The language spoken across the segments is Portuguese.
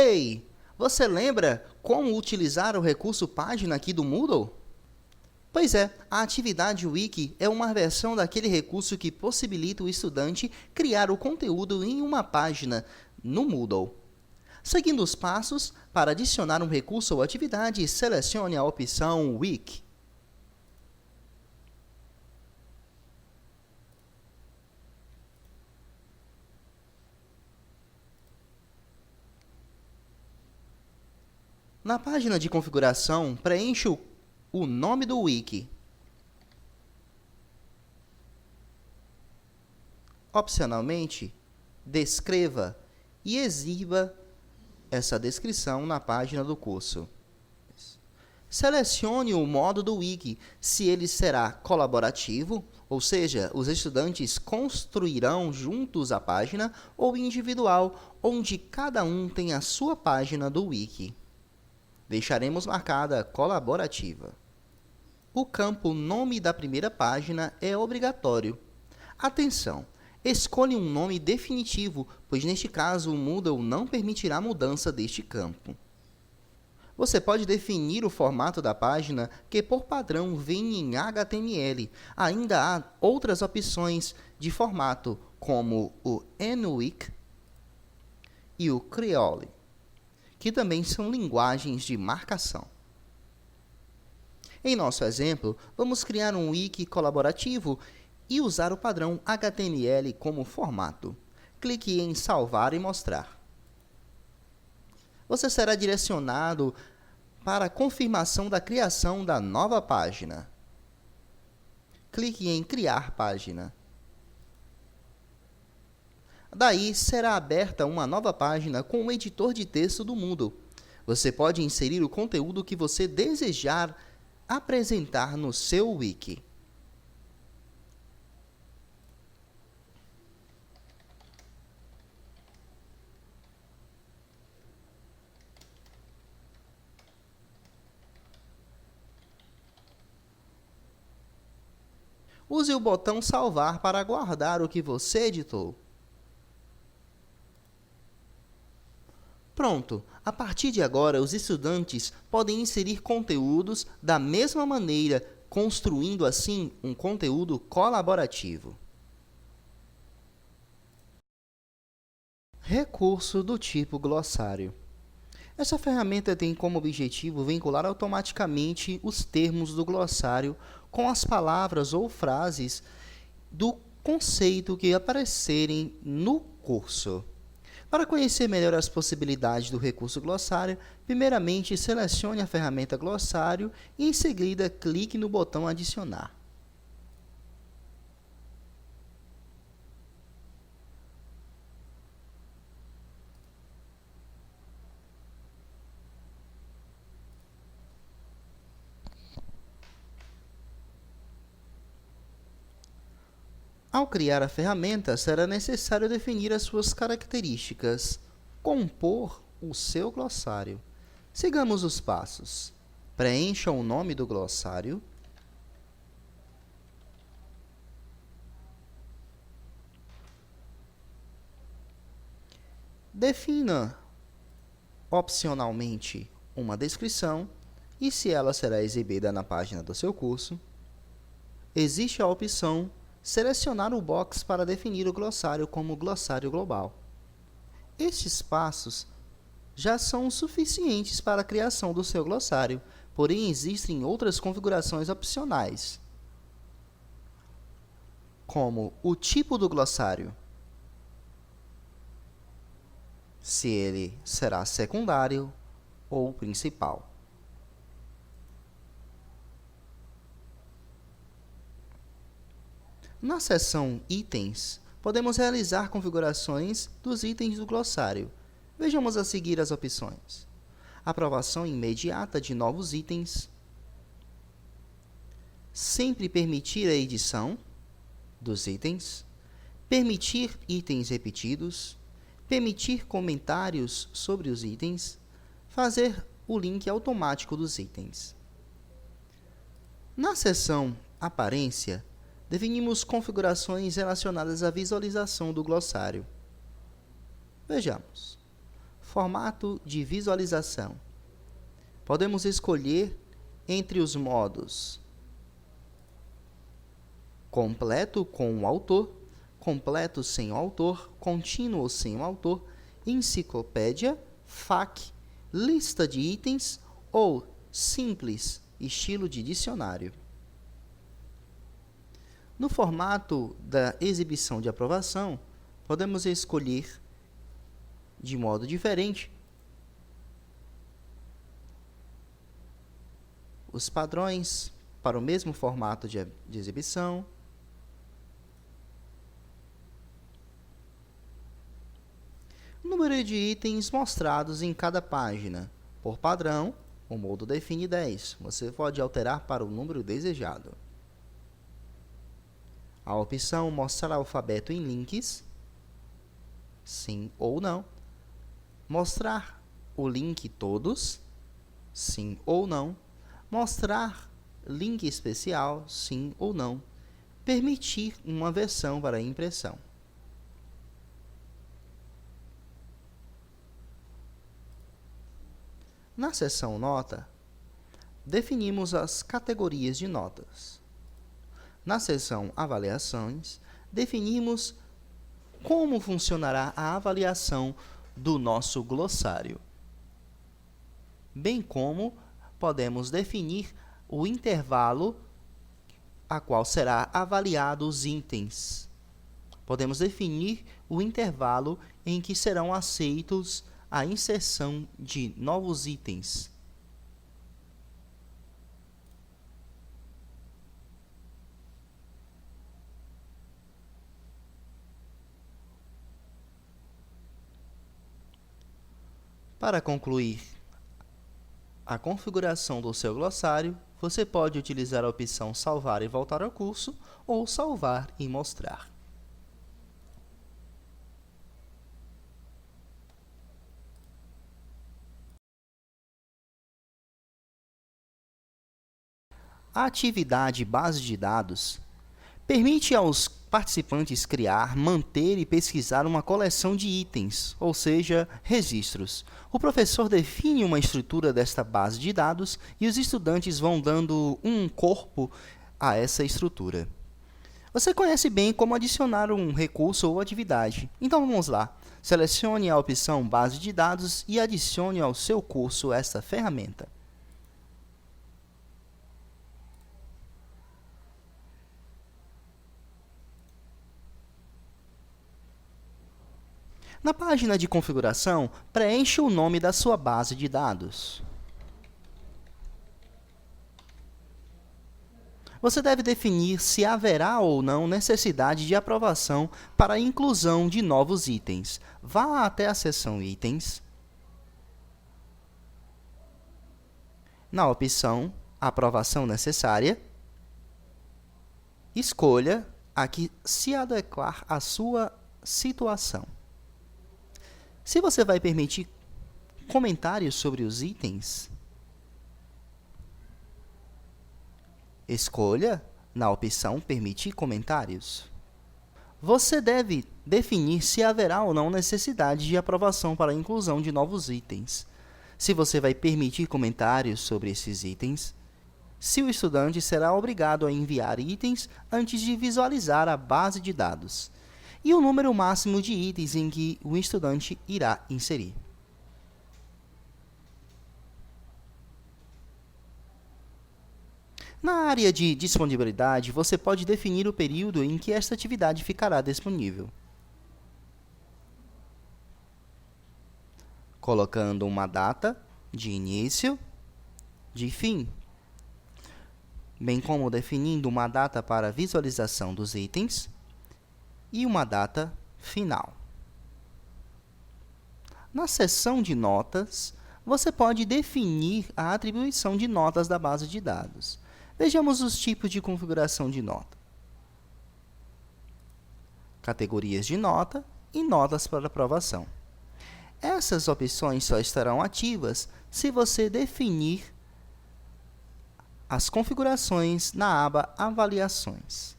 Ei, você lembra como utilizar o recurso página aqui do Moodle? Pois é, a atividade Wiki é uma versão daquele recurso que possibilita o estudante criar o conteúdo em uma página no Moodle. Seguindo os passos, para adicionar um recurso ou atividade, selecione a opção Wiki. Na página de configuração, preencha o nome do wiki. Opcionalmente, descreva e exiba essa descrição na página do curso. Selecione o modo do wiki, se ele será colaborativo, ou seja, os estudantes construirão juntos a página, ou individual, onde cada um tem a sua página do wiki. Deixaremos marcada colaborativa. O campo nome da primeira página é obrigatório. Atenção! Escolha um nome definitivo, pois neste caso o Moodle não permitirá mudança deste campo. Você pode definir o formato da página, que por padrão vem em HTML. Ainda há outras opções de formato, como o NWYK e o Creole, que também são linguagens de marcação. Em nosso exemplo, vamos criar um wiki colaborativo e usar o padrão HTML como formato. Clique em Salvar e Mostrar. Você será direcionado para a confirmação da criação da nova página. Clique em Criar página. Daí, será aberta uma nova página com o editor de texto do Moodle. Você pode inserir o conteúdo que você desejar apresentar no seu wiki. Use o botão Salvar para guardar o que você editou. Pronto! A partir de agora, os estudantes podem inserir conteúdos da mesma maneira, construindo assim um conteúdo colaborativo. Recurso do tipo glossário. Essa ferramenta tem como objetivo vincular automaticamente os termos do glossário com as palavras ou frases do conceito que aparecerem no curso. Para conhecer melhor as possibilidades do recurso glossário, primeiramente selecione a ferramenta glossário e em seguida clique no botão Adicionar. Ao criar a ferramenta, será necessário definir as suas características, compor o seu glossário. Sigamos os passos. Preencha o nome do glossário. Defina, opcionalmente, uma descrição e se ela será exibida na página do seu curso. Existe a opção selecionar o box para definir o glossário como glossário global. Estes passos já são suficientes para a criação do seu glossário, porém existem outras configurações opcionais, como o tipo do glossário, se ele será secundário ou principal. Na seção Itens, podemos realizar configurações dos itens do glossário. Vejamos a seguir as opções. Aprovação imediata de novos itens. Sempre permitir a edição dos itens. Permitir itens repetidos. Permitir comentários sobre os itens. Fazer o link automático dos itens. Na seção Aparência, definimos configurações relacionadas à visualização do glossário. Vejamos. Formato de visualização. Podemos escolher entre os modos completo com o autor, completo sem o autor, contínuo sem o autor, enciclopédia, FAQ, lista de itens ou simples, estilo de dicionário. No formato da exibição de aprovação, podemos escolher de modo diferente os padrões para o mesmo formato de exibição. Número de itens mostrados em cada página. Por padrão, o Moodle define 10. Você pode alterar para o número desejado. A opção mostrar alfabeto em links, sim ou não. Mostrar o link todos, sim ou não. Mostrar link especial, sim ou não. Permitir uma versão para impressão. Na seção Nota, definimos as categorias de notas. Na seção Avaliações, definimos como funcionará a avaliação do nosso glossário, bem como podemos definir o intervalo a qual será avaliado os itens. Podemos definir o intervalo em que serão aceitos a inserção de novos itens. Para concluir a configuração do seu glossário, você pode utilizar a opção Salvar e voltar ao curso ou Salvar e mostrar. A atividade Base de Dados permite aos participantes criar, manter e pesquisar uma coleção de itens, ou seja, registros. O professor define uma estrutura desta base de dados e os estudantes vão dando um corpo a essa estrutura. Você conhece bem como adicionar um recurso ou atividade. Então vamos lá. Selecione a opção Base de Dados e adicione ao seu curso esta ferramenta. Na página de configuração, preencha o nome da sua base de dados. Você deve definir se haverá ou não necessidade de aprovação para a inclusão de novos itens. Vá até a seção Itens. Na opção Aprovação necessária, escolha a que se adequar à sua situação. Se você vai permitir comentários sobre os itens, escolha na opção Permitir comentários. Você deve definir se haverá ou não necessidade de aprovação para a inclusão de novos itens. Se você vai permitir comentários sobre esses itens, se o estudante será obrigado a enviar itens antes de visualizar a base de dados, e o número máximo de itens em que o estudante irá inserir. Na área de disponibilidade, você pode definir o período em que esta atividade ficará disponível, colocando uma data de início, de fim, bem como definindo uma data para visualização dos itens e uma data final. Na seção de notas, você pode definir a atribuição de notas da base de dados. Vejamos os tipos de configuração de nota: categorias de nota e notas para aprovação. Essas opções só estarão ativas se você definir as configurações na aba Avaliações.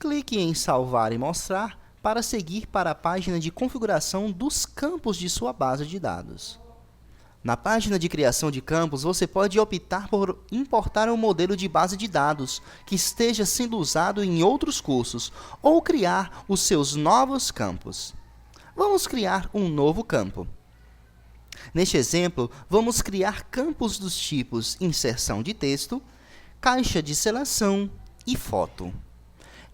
Clique em Salvar e Mostrar para seguir para a página de configuração dos campos de sua base de dados. Na página de criação de campos, você pode optar por importar um modelo de base de dados que esteja sendo usado em outros cursos ou criar os seus novos campos. Vamos criar um novo campo. Neste exemplo, vamos criar campos dos tipos inserção de texto, caixa de seleção e foto.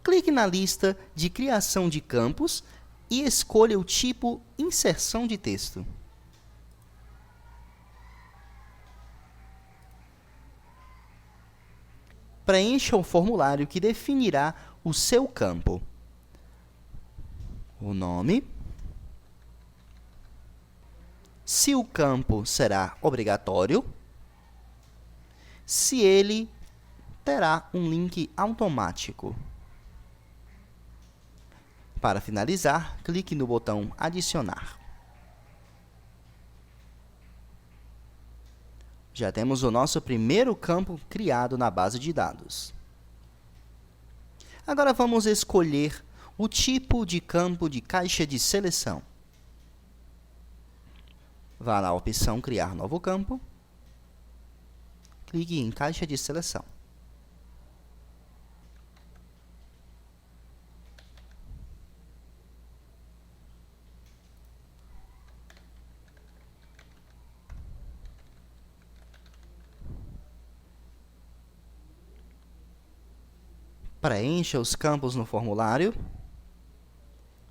Clique na lista de criação de campos e escolha o tipo inserção de texto. Preencha o formulário que definirá o seu campo. O nome. Se o campo será obrigatório. Se ele terá um link automático. Para finalizar, clique no botão Adicionar. Já temos o nosso primeiro campo criado na base de dados. Agora vamos escolher o tipo de campo de caixa de seleção. Vá na opção Criar novo campo. Clique em Caixa de seleção. Preencha os campos no formulário,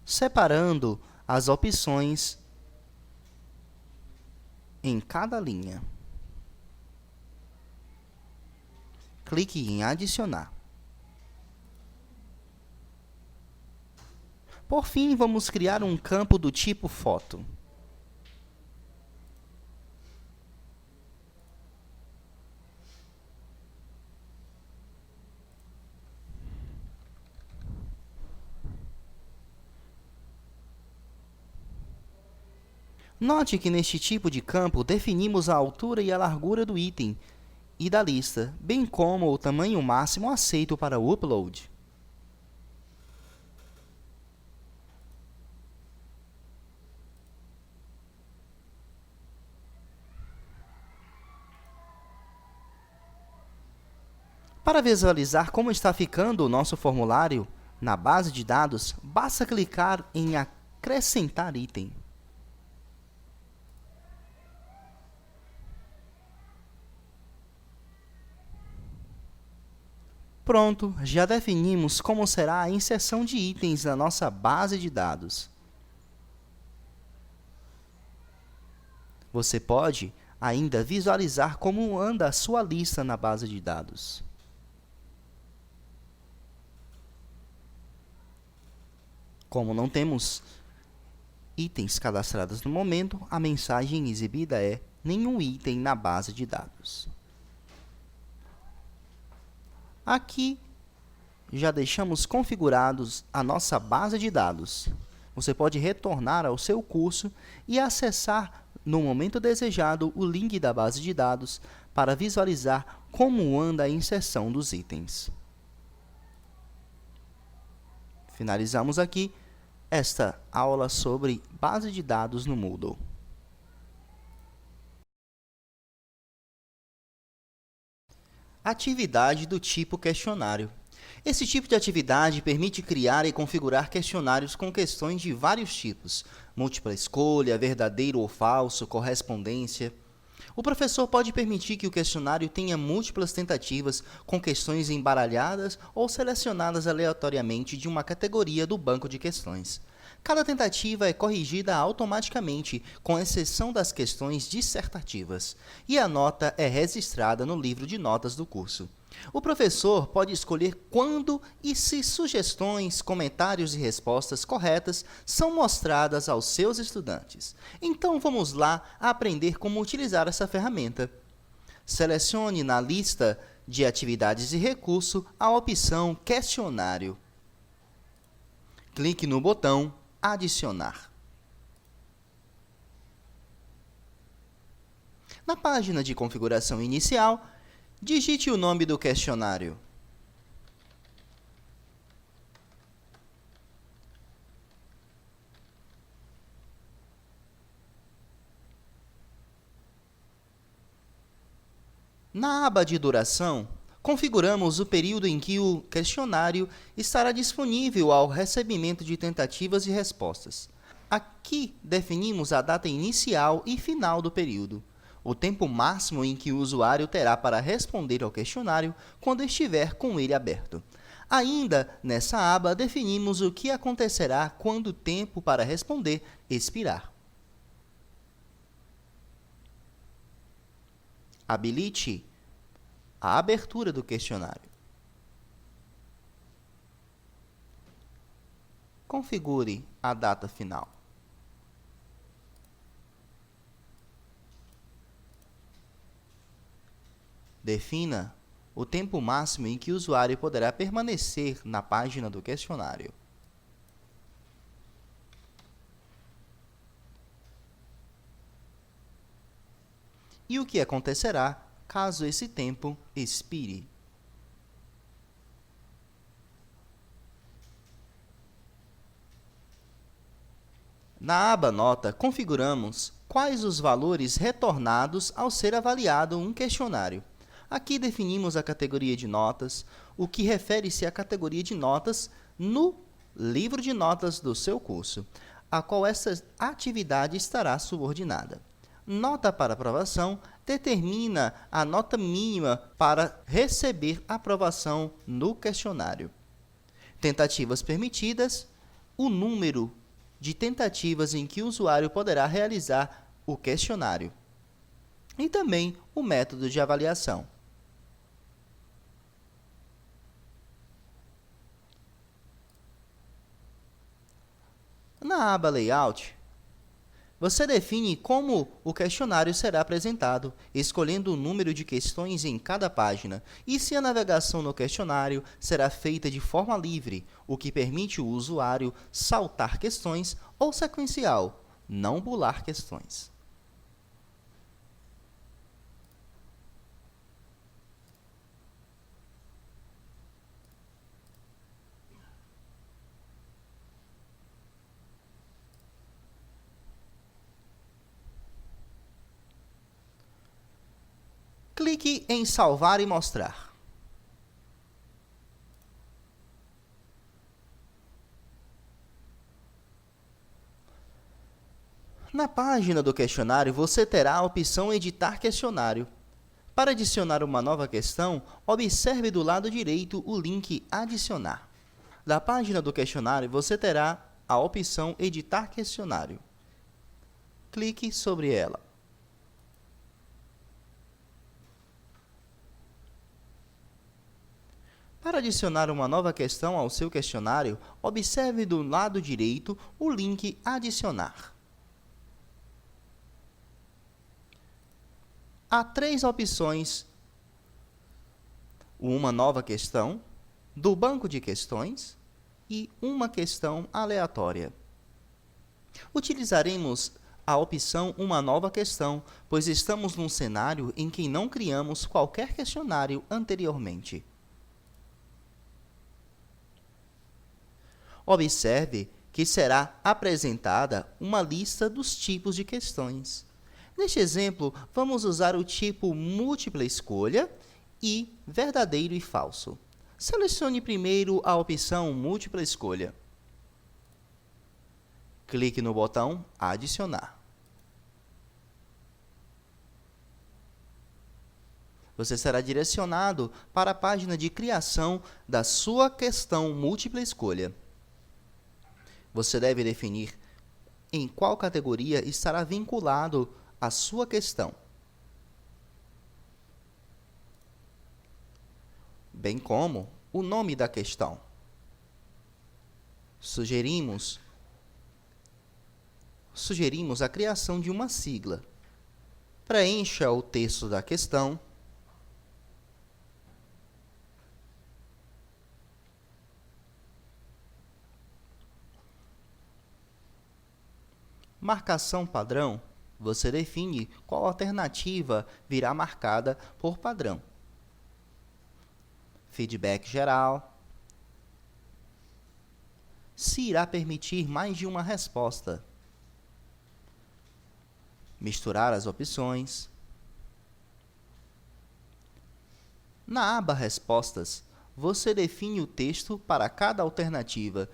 separando as opções em cada linha. Clique em Adicionar. Por fim, vamos criar um campo do tipo foto. Note que neste tipo de campo definimos a altura e a largura do item e da lista, bem como o tamanho máximo aceito para o upload. Para visualizar como está ficando o nosso formulário na base de dados, basta clicar em Acrescentar item. Pronto, já definimos como será a inserção de itens na nossa base de dados. Você pode ainda visualizar como anda a sua lista na base de dados. Como não temos itens cadastrados no momento, a mensagem exibida é nenhum item na base de dados. Aqui, já deixamos configurados a nossa base de dados. Você pode retornar ao seu curso e acessar, no momento desejado, o link da base de dados para visualizar como anda a inserção dos itens. Finalizamos aqui esta aula sobre base de dados no Moodle. Atividade do tipo questionário. Esse tipo de atividade permite criar e configurar questionários com questões de vários tipos: múltipla escolha, verdadeiro ou falso, correspondência. O professor pode permitir que o questionário tenha múltiplas tentativas com questões embaralhadas ou selecionadas aleatoriamente de uma categoria do banco de questões. Cada tentativa é corrigida automaticamente, com exceção das questões dissertativas, e a nota é registrada no livro de notas do curso. O professor pode escolher quando e se sugestões, comentários e respostas corretas são mostradas aos seus estudantes. Então, vamos lá aprender como utilizar essa ferramenta. Selecione na lista de atividades e recurso a opção Questionário. Clique no botão Adicionar. Na página de configuração inicial, digite o nome do questionário. Na aba de duração, configuramos o período em que o questionário estará disponível ao recebimento de tentativas e respostas. Aqui definimos a data inicial e final do período, o tempo máximo em que o usuário terá para responder ao questionário quando estiver com ele aberto. Ainda nessa aba, definimos o que acontecerá quando o tempo para responder expirar. Habilite a abertura do questionário. Configure a data final. Defina o tempo máximo em que o usuário poderá permanecer na página do questionário. E o que acontecerá caso esse tempo expire. Na aba Nota, configuramos quais os valores retornados ao ser avaliado um questionário. Aqui definimos a categoria de notas, o que refere-se à categoria de notas no livro de notas do seu curso, a qual essa atividade estará subordinada. Nota para aprovação determina a nota mínima para receber aprovação no questionário. Tentativas permitidas, o número de tentativas em que o usuário poderá realizar o questionário. E também o método de avaliação. Na aba Layout, você define como o questionário será apresentado, escolhendo o número de questões em cada página, e se a navegação no questionário será feita de forma livre, o que permite o usuário saltar questões, ou sequencial, não pular questões. Clique em Salvar e Mostrar. Na página do questionário, você terá a opção Editar questionário. Para adicionar uma nova questão, observe do lado direito o link Adicionar. Na página do questionário, você terá a opção Editar questionário. Clique sobre ela. Para adicionar uma nova questão ao seu questionário, observe do lado direito o link Adicionar. Há 3 opções: uma nova questão, do banco de questões e uma questão aleatória. Utilizaremos a opção Uma nova questão, pois estamos num cenário em que não criamos qualquer questionário anteriormente. Observe que será apresentada uma lista dos tipos de questões. Neste exemplo, vamos usar o tipo múltipla escolha e verdadeiro e falso. Selecione primeiro a opção múltipla escolha. Clique no botão Adicionar. Você será direcionado para a página de criação da sua questão múltipla escolha. Você deve definir em qual categoria estará vinculado a sua questão, bem como o nome da questão. Sugerimos a criação de uma sigla. Preencha o texto da questão. Marcação padrão, você define qual alternativa virá marcada por padrão. Feedback geral. Se irá permitir mais de uma resposta. Misturar as opções. Na aba Respostas, você define o texto para cada alternativa,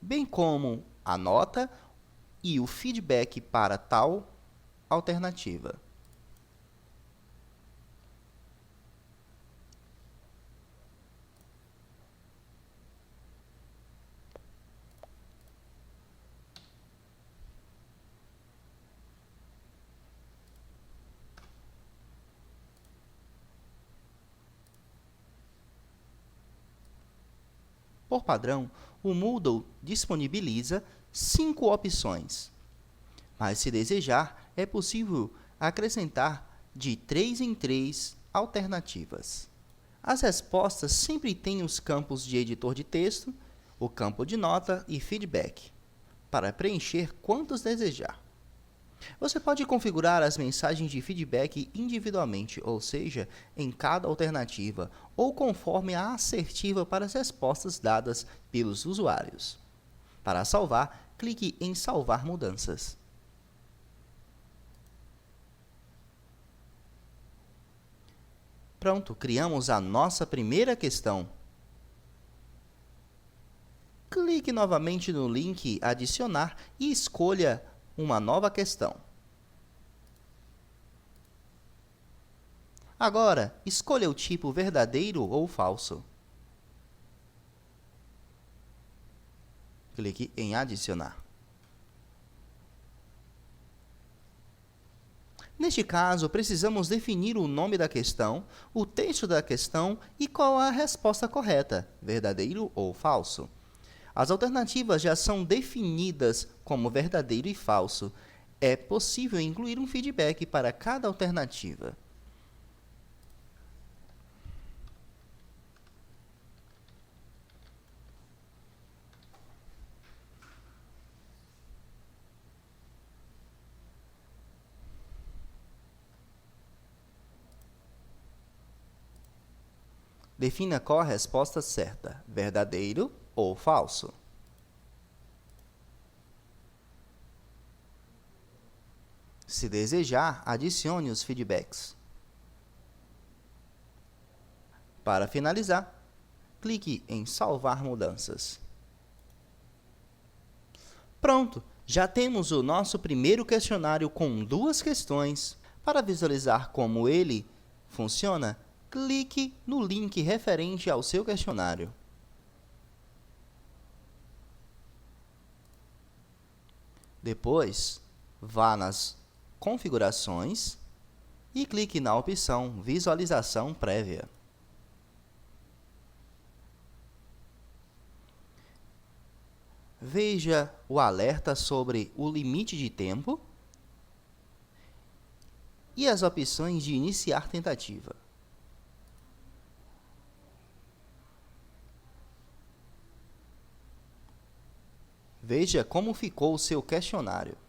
bem como a nota e o feedback para tal alternativa. Por padrão, o Moodle disponibiliza 5 opções, mas se desejar, é possível acrescentar de 3 em 3 alternativas. As respostas sempre têm os campos de editor de texto, o campo de nota e feedback, para preencher quantos desejar. Você pode configurar as mensagens de feedback individualmente, ou seja, em cada alternativa, ou conforme a assertiva para as respostas dadas pelos usuários. Para salvar, clique em Salvar mudanças. Pronto, criamos a nossa primeira questão. Clique novamente no link Adicionar e escolha uma nova questão. Agora, escolha o tipo verdadeiro ou falso. Clique em Adicionar. Neste caso, precisamos definir o nome da questão, o texto da questão e qual a resposta correta, verdadeiro ou falso. As alternativas já são definidas como verdadeiro e falso. É possível incluir um feedback para cada alternativa. Defina qual a resposta certa, verdadeiro ou falso. Se desejar, adicione os feedbacks. Para finalizar, clique em Salvar mudanças. Pronto! Já temos o nosso primeiro questionário com 2 questões. Para visualizar como ele funciona, clique no link referente ao seu questionário. Depois, vá nas Configurações e clique na opção Visualização prévia. Veja o alerta sobre o limite de tempo e as opções de iniciar tentativa. Veja como ficou o seu questionário.